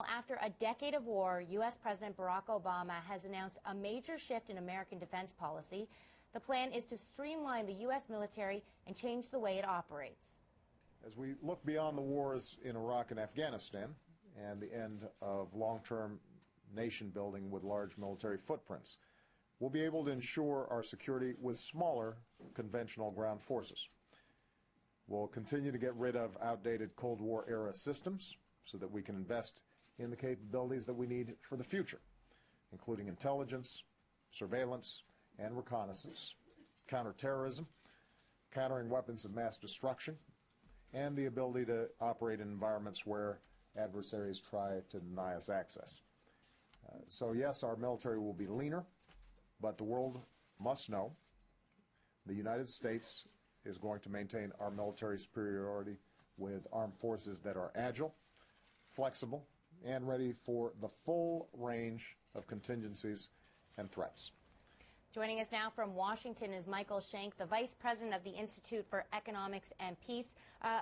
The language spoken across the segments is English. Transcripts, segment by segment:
after a decade of war, U.S. President Barack Obama has announced a major shift in American defense policy. The plan is to streamline the U.S. military and change the way it operates. As we look beyond the wars in Iraq and Afghanistan and the end of long-term nation building with large military footprints, we'll be able to ensure our security with smaller conventional ground forces. We'll continue to get rid of outdated Cold War era systems so that we can invest in the capabilities that we need for the future, including intelligence, surveillance, and reconnaissance, counterterrorism, countering weapons of mass destruction, and the ability to operate in environments where adversaries try to deny us access. So yes, our military will be leaner, but the world must know the United States is going to maintain our military superiority with armed forces that are agile, flexible, and ready for the full range of contingencies and threats. Joining us now from Washington is Michael Shank, the Vice President of the Institute for Economics and Peace.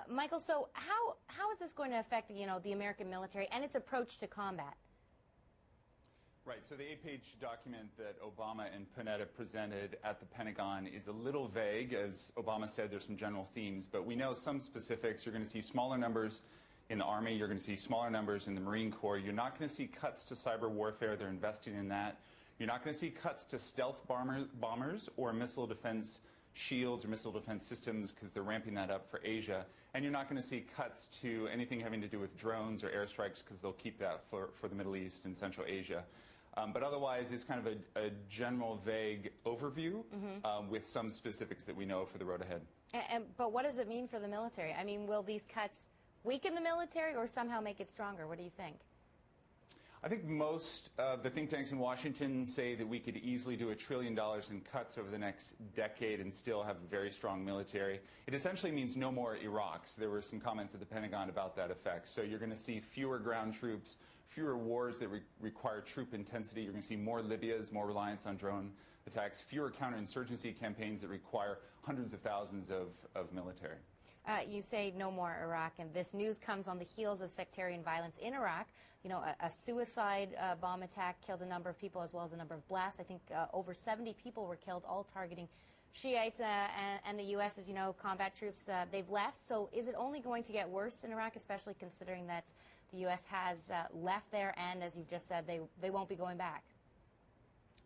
Michael, so how is this going to affect, the American military and its approach to combat? Right. So the 8-page document that Obama and Panetta presented at the Pentagon is a little vague. As Obama said, there's some general themes, but we know some specifics. You're going to see smaller numbers in the Army. You're going to see smaller numbers in the Marine Corps. You're not going to see cuts to cyber warfare. They're investing in that. You're not going to see cuts to stealth bombers or missile defense shields or missile defense systems because they're ramping that up for Asia. And you're not going to see cuts to anything having to do with drones or airstrikes because they'll keep that for the Middle East and Central Asia. But otherwise, it's kind of a general, vague overview with some specifics that we know for the road ahead. But what does it mean for the military? I mean, will these cuts weaken the military or somehow make it stronger? What do you think? I think most of the think tanks in Washington say that we could easily do $1 trillion in cuts over the next decade and still have a very strong military. It essentially means no more Iraq. So there were some comments at the Pentagon about that effect. So you're going to see fewer ground troops, fewer wars that require troop intensity. You're going to see more Libyas, more reliance on drone attacks, fewer counterinsurgency campaigns that require hundreds of thousands of military. You say no more Iraq, and this news comes on the heels of sectarian violence in Iraq. A suicide bomb attack killed a number of people as well as a number of blasts. I think over 70 people were killed, all targeting Shiites, and the U.S., as you know, combat troops, they've left. So is it only going to get worse in Iraq, especially considering that the U.S. has left there and, as you've just said, they won't be going back?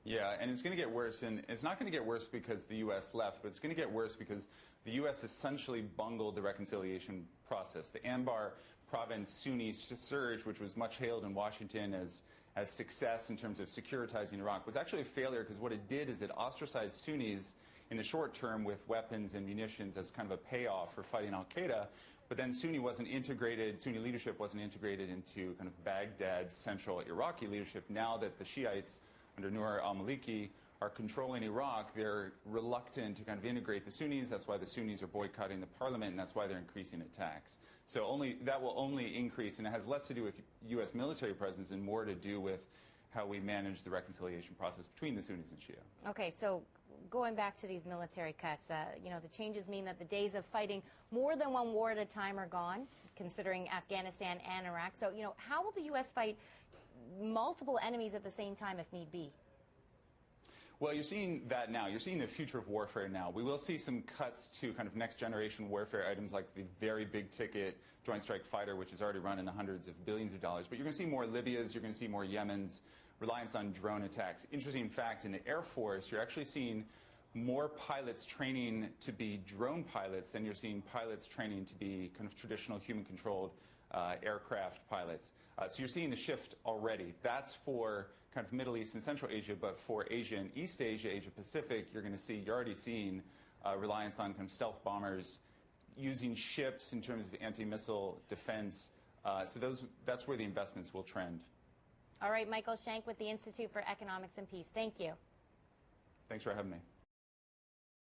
Yeah, and it's going to get worse, and it's not going to get worse because the U.S. left, but it's going to get worse because the U.S. essentially bungled the reconciliation process. The Anbar province Sunni surge, which was much hailed in Washington as success in terms of securitizing Iraq, was actually a failure because what it did is it ostracized Sunnis in the short term with weapons and munitions as kind of a payoff for fighting al-Qaeda, but then Sunni leadership wasn't integrated into kind of Baghdad's central Iraqi leadership. Now that the Shiites under Nur al-Maliki are controlling Iraq, they're reluctant to kind of integrate the Sunnis. That's why the Sunnis are boycotting the parliament, and that's why they're increasing attacks. So that will only increase, and it has less to do with U.S. military presence and more to do with how we manage the reconciliation process between the Sunnis and Shia. Okay, so going back to these military cuts, the changes mean that the days of fighting more than one war at a time are gone, considering Afghanistan and Iraq. So, how will the U.S. fight multiple enemies at the same time if need be? Well, you're seeing that now. You're seeing the future of warfare now. We will see some cuts to kind of next-generation warfare items like the very big-ticket Joint Strike Fighter, which is already run in the hundreds of billions of dollars. But you're going to see more Libyas, you're going to see more Yemens, reliance on drone attacks. Interesting fact, in the Air Force, you're actually seeing more pilots training to be drone pilots than you're seeing pilots training to be kind of traditional human-controlled aircraft pilots. So you're seeing the shift already. That's for kind of Middle East and Central Asia, but for Asia and East Asia, Asia Pacific, you're already seeing reliance on kind of stealth bombers using ships in terms of anti-missile defense. So that's where the investments will trend. All right, Michael Shank with the Institute for Economics and Peace. Thank you. Thanks for having me.